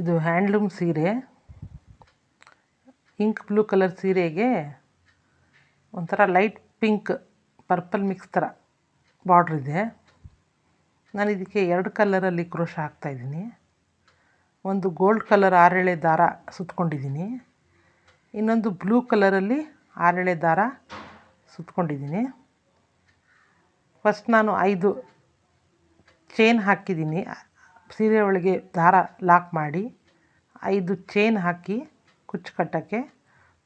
ಇದು ಹ್ಯಾಂಡ್ಲೂಮ್ ಸೀರೆ, ink blue colour ಸೀರೆಗೆ ಒಂಥರ ಲೈಟ್ ಪಿಂಕ್ ಪರ್ಪಲ್ ಮಿಕ್ಸ್ ಥರ ಬಾರ್ಡ್ರ್ ಇದೆ. ನಾನು ಇದಕ್ಕೆ 2 ಕಲರಲ್ಲಿ ಕ್ರೋಶ ಹಾಕ್ತಾಯಿದ್ದೀನಿ. ಒಂದು ಗೋಲ್ಡ್ ಕಲರ್ 6 ಎಳೆ ದಾರ ಸುತ್ಕೊಂಡಿದ್ದೀನಿ, ಇನ್ನೊಂದು ಬ್ಲೂ ಕಲರಲ್ಲಿ 6 ಎಳೆ ದಾರ ಸುತ್ಕೊಂಡಿದ್ದೀನಿ. ಫಸ್ಟ್ ನಾನು 5 ಚೈನ್ ಹಾಕಿದ್ದೀನಿ. ಸೀರೆ ಒಳಗೆ ದಾರ ಲಾಕ್ ಮಾಡಿ 5 ಚೈನ್ ಹಾಕಿ ಕುಚ್ಚು ಕಟ್ಟೋಕ್ಕೆ,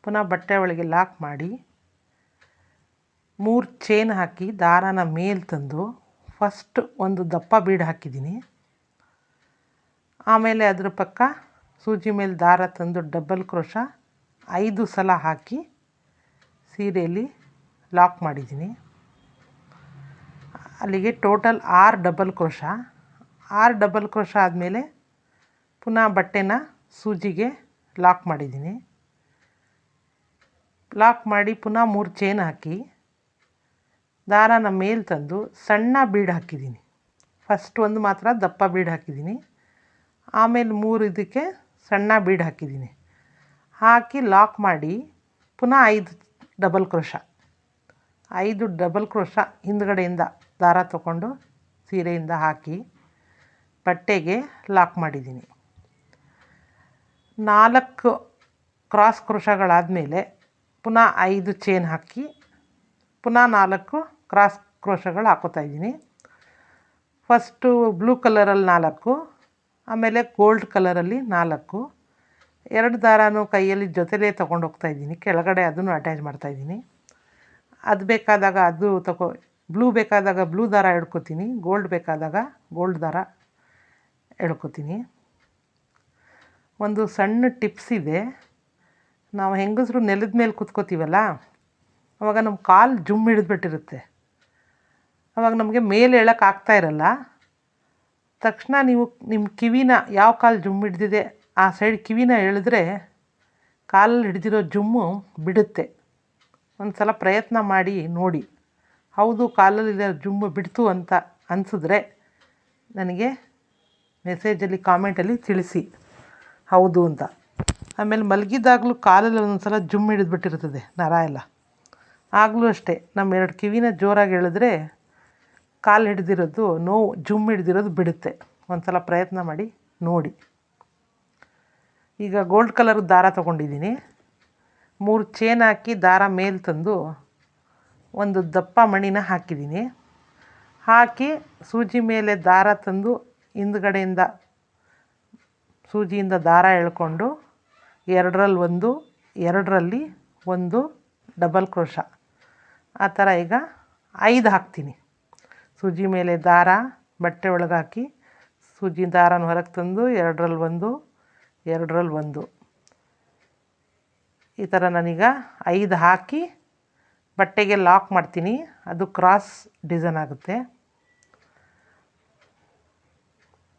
ಪುನಃ ಬಟ್ಟೆ ಒಳಗೆ ಲಾಕ್ ಮಾಡಿ 3 ಚೈನ್ ಹಾಕಿ ದಾರಾನ ಮೇಲೆ ತಂದು ಫಸ್ಟ್ ಒಂದು ದಪ್ಪ ಬೀಡ್ ಹಾಕಿದ್ದೀನಿ. ಆಮೇಲೆ ಅದ್ರ ಪಕ್ಕ ಸೂಜಿ ಮೇಲೆ ದಾರ ತಂದು ಡಬಲ್ ಕ್ರೋಶ 5 ಸಲ ಹಾಕಿ ಸೀರೆಯಲ್ಲಿ ಲಾಕ್ ಮಾಡಿದ್ದೀನಿ. ಅಲ್ಲಿಗೆ total 6 double crochet. 6 double crochet ಆದಮೇಲೆ ಪುನಃ ಬಟ್ಟೆನ ಸೂಜಿಗೆ ಲಾಕ್ ಮಾಡಿದ್ದೀನಿ. ಲಾಕ್ ಮಾಡಿ ಪುನಃ 3 ಚೈನ್ ಹಾಕಿ ದಾರಾನ ಮೇಲೆ ತಂದು ಸಣ್ಣ ಬೀಡ್ ಹಾಕಿದ್ದೀನಿ. ಫಸ್ಟ್ ಒಂದು ಮಾತ್ರ ದಪ್ಪ ಬೀಡ್ ಹಾಕಿದ್ದೀನಿ, ಆಮೇಲೆ 3 ಇದಕ್ಕೆ ಸಣ್ಣ ಬೀಡ್ ಹಾಕಿದ್ದೀನಿ. ಹಾಕಿ ಲಾಕ್ ಮಾಡಿ ಪುನಃ 5 ಡಬಲ್ ಕ್ರೋಶ. 5 ಡಬಲ್ ಕ್ರೋಶ ಹಿಂದ್ಗಡೆಯಿಂದ ದಾರ ತಗೊಂಡು ಸೀರೆಯಿಂದ ಹಾಕಿ ಬಟ್ಟೆಗೆ ಲಾಕ್ ಮಾಡಿದ್ದೀನಿ. 4 ಕ್ರಾಸ್ ಕ್ರೋಶಗಳಾದಮೇಲೆ ಪುನಃ 5 ಚೈನ್ ಹಾಕಿ ಪುನಃ 4 ಕ್ರಾಸ್ ಕ್ರೋಶಗಳು ಹಾಕೋತಾಯಿದ್ದೀನಿ. ಫಸ್ಟು ಬ್ಲೂ ಕಲರಲ್ಲಿ 4, ಆಮೇಲೆ ಗೋಲ್ಡ್ ಕಲರಲ್ಲಿ 4. 2 ದಾರನೂ ಕೈಯಲ್ಲಿ ಜೊತೆಲೇ ತೊಗೊಂಡು ಹೋಗ್ತಾಯಿದ್ದೀನಿ. ಕೆಳಗಡೆ ಅದನ್ನು ಅಟ್ಯಾಚ್ ಮಾಡ್ತಾಯಿದ್ದೀನಿ. ಅದು ಬೇಕಾದಾಗ ಅದು ಬ್ಲೂ ಬೇಕಾದಾಗ ಬ್ಲೂ ದಾರ ಎಳ್ಕೊತೀನಿ, ಗೋಲ್ಡ್ ಬೇಕಾದಾಗ ಗೋಲ್ಡ್ ದಾರ ಎಳ್ಕೊತೀನಿ. ಒಂದು ಸಣ್ಣ ಟಿಪ್ಸ್ ಇದೆ. ನಾವು ಹೆಂಗಸರು ನೆಲದ ಮೇಲೆ ಕೂತ್ಕೋತೀವಲ್ಲ, ಆವಾಗ ನಮ್ಮ ಕಾಲು ಜುಮ್ ಹಿಡಿದ್ಬಿಟ್ಟಿರುತ್ತೆ. ಆವಾಗ ನಮಗೆ ಮೇಲೆ ಹೇಳೋಕೆ ಆಗ್ತಾಯಿರಲ್ಲ. ತಕ್ಷಣ ನೀವು ನಿಮ್ಮ ಕಿವಿನ ಯಾವ ಕಾಲು ಜುಮ್ ಹಿಡ್ದಿದೆ ಆ ಸೈಡ್ ಕಿವಿನ ಎಳೆದ್ರೆ ಕಾಲಲ್ಲಿ ಹಿಡ್ದಿರೋ ಜುಮ್ಮು ಬಿಡುತ್ತೆ. ಒಂದು ಸಲ ಪ್ರಯತ್ನ ಮಾಡಿ ನೋಡಿ. ಹೌದು ಕಾಲಲ್ಲಿರೋ ಜುಮ್ಮು ಬಿಡ್ತು ಅಂತ ಅನಿಸಿದ್ರೆ ನನಗೆ ಮೆಸೇಜಲ್ಲಿ ಕಾಮೆಂಟಲ್ಲಿ ತಿಳಿಸಿ ಹೌದು ಅಂತ. ಆಮೇಲೆ ಮಲಗಿದಾಗಲೂ ಕಾಲಲ್ಲಿ ಒಂದೊಂದು ಸಲ ಜುಮ್ ಹಿಡಿದ್ಬಿಟ್ಟಿರ್ತದೆ ನರ ಎಲ್ಲ. ಆಗಲೂ ಅಷ್ಟೇ, ನಮ್ಮ 2 ಕಿವಿನ ಜೋರಾಗಿ ಎಳೆದ್ರೆ ಕಾಲು ಹಿಡ್ದಿರೋದು ನೋವು ಜುಮ್ ಹಿಡ್ದಿರೋದು ಬಿಡುತ್ತೆ. ಒಂದು ಸಲ ಪ್ರಯತ್ನ ಮಾಡಿ ನೋಡಿ. ಈಗ ಗೋಲ್ಡ್ ಕಲರ್ ದಾರ ತೊಗೊಂಡಿದ್ದೀನಿ. 3 ಚೈನ್ ಹಾಕಿ ದಾರ ಮೇಲೆ ತಂದು ಒಂದು ದಪ್ಪ ಮಣಿನ ಹಾಕಿದ್ದೀನಿ. ಹಾಕಿ ಸೂಜಿ ಮೇಲೆ ದಾರ ತಂದು ಹಿಂದ್ಗಡೆಯಿಂದ ಸೂಜಿಯಿಂದ ದಾರ ಎಳ್ಕೊಂಡು 2ರಲ್ಲಿ 1, 2ರಲ್ಲಿ 1 ಡಬಲ್ ಕ್ರೋಶ, ಆ ಥರ ಈಗ 5 ಹಾಕ್ತೀನಿ. ಸೂಜಿ ಮೇಲೆ ದಾರ ಬಟ್ಟೆ ಒಳಗೆ ಹಾಕಿ ಸೂಜಿ ದಾರನ ಹೊರಗೆ ತಂದು 2ರಲ್ಲಿ 1, 2ರಲ್ಲಿ 1, ಈ ಥರ ನಾನೀಗ 5 ಹಾಕಿ ಬಟ್ಟೆಗೆ ಲಾಕ್ ಮಾಡ್ತೀನಿ. ಅದು ಕ್ರಾಸ್ ಡಿಸೈನ್ ಆಗುತ್ತೆ.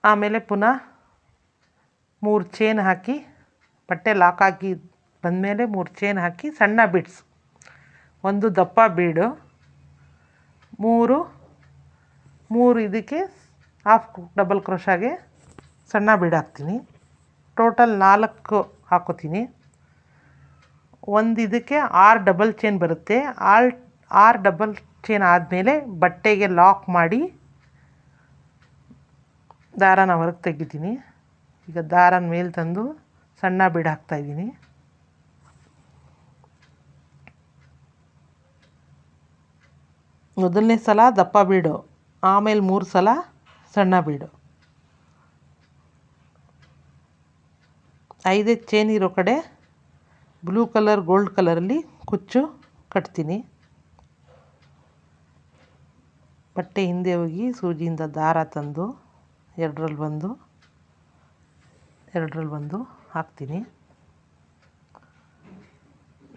ಆಮೇಲೆ ಪುನಃ 3 ಚೈನ್ ಹಾಕಿ ಬಟ್ಟೆ ಲಾಕ್ ಹಾಕಿ ಬಂದಮೇಲೆ 3 ಚೈನ್ ಹಾಕಿ ಸಣ್ಣ ಬೀಡ್ಸ್, 1 ದಪ್ಪ ಬೀಡು, 3 ಇದಕ್ಕೆ ಹಾಫ್ ಡಬಲ್ ಕ್ರೋಶಾಗೆ ಸಣ್ಣ ಬೀಡ್ ಹಾಕ್ತೀನಿ. ಟೋಟಲ್ 4 ಹಾಕೋತೀನಿ. 1 ಇದಕ್ಕೆ 6 ಡಬಲ್ ಚೈನ್ ಬರುತ್ತೆ. 6 ಡಬಲ್ ಚೈನ್ ಆದಮೇಲೆ ಬಟ್ಟೆಗೆ ಲಾಕ್ ಮಾಡಿ ದಾರನ ಹೊರಗೆ ತೆಗಿತೀನಿ. ಈಗ ದಾರನ ಮೇಲೆ ತಂದು ಸಣ್ಣ ಬೀಡ್ ಹಾಕ್ತಾಯಿದ್ದೀನಿ. ಮೊದಲನೇ ಸಲ ದಪ್ಪ ಬೀಡು, ಆಮೇಲೆ 3 ಸಲ ಸಣ್ಣ ಬೀಡು. 5 ಚೈನ್ ಇರೋ ಕಡೆ ಬ್ಲೂ ಕಲರ್ ಗೋಲ್ಡ್ ಕಲರಲ್ಲಿ ಕುಚ್ಚು ಕಟ್ತೀನಿ. ಬಟ್ಟೆ ಹಿಂದೆ ಹೋಗಿ ಸೂಜಿಯಿಂದ ದಾರ ತಂದು 2ರಲ್ಲಿ 1, 2ರಲ್ಲಿ 1 ಹಾಕ್ತೀನಿ.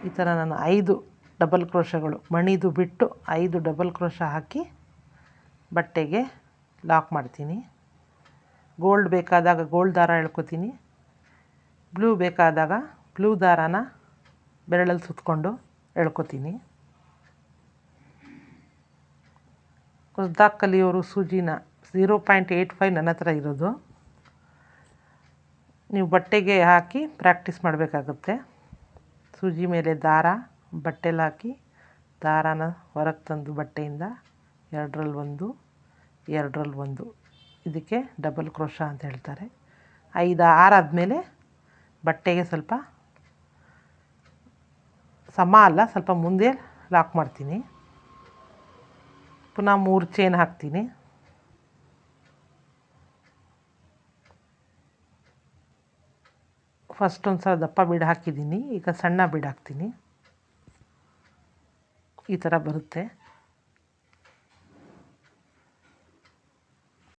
ಈ ಥರ ನಾನು 5 ಡಬಲ್ ಕ್ರೋಶಗಳು ಮಣಿದು ಬಿಟ್ಟು 5 ಡಬಲ್ ಕ್ರೋಶ ಹಾಕಿ ಬಟ್ಟೆಗೆ ಲಾಕ್ ಮಾಡ್ತೀನಿ. ಗೋಲ್ಡ್ ಬೇಕಾದಾಗ ಗೋಲ್ಡ್ ದಾರ ಎಳ್ಕೊತೀನಿ. ಬ್ಲೂ ಬೇಕಾದಾಗ ಬ್ಲೂ ದಾರಾನ ಬೆರಳಲ್ಲಿ ಸುತ್ತಕೊಂಡು ಎಳ್ಕೊತೀನಿ. ಹೊಸ್ದಾಗಿ ಕಲಿಯೋರು ಸೂಜಿನ 0.85 ನನ್ನ ಹತ್ರ ಇರೋದು. ನೀವು ಬಟ್ಟೆಗೆ ಹಾಕಿ ಪ್ರಾಕ್ಟೀಸ್ ಮಾಡಬೇಕಾಗುತ್ತೆ. ಸೂಜಿ ಮೇಲೆ ದಾರ ಬಟ್ಟೆಲಿ ಹಾಕಿ ದಾರಾನ ಹೊರಗೆ ತಂದು ಬಟ್ಟೆಯಿಂದ ಎರಡರಲ್ಲಿ ಒಂದು ಎರಡರಲ್ಲಿ ಒಂದು, ಇದಕ್ಕೆ ಡಬಲ್ ಕ್ರೋಶಾ ಅಂತ ಹೇಳ್ತಾರೆ. 5-6 ಆದಮೇಲೆ ಬಟ್ಟೆಗೆ ಸ್ವಲ್ಪ ಸಮ ಅಲ್ಲ, ಸ್ವಲ್ಪ ಮುಂದೆ ಲಾಕ್ ಮಾಡ್ತೀನಿ. ಪುನಃ 3 ಚೈನ್ ಹಾಕ್ತೀನಿ. ಫಸ್ಟ್ ಒಂದು ಸಲ ದಪ್ಪ ಬೀಡು ಹಾಕಿದ್ದೀನಿ, ಈಗ ಸಣ್ಣ ಬೀಡು ಹಾಕ್ತೀನಿ. ಈ ಥರ ಬರುತ್ತೆ.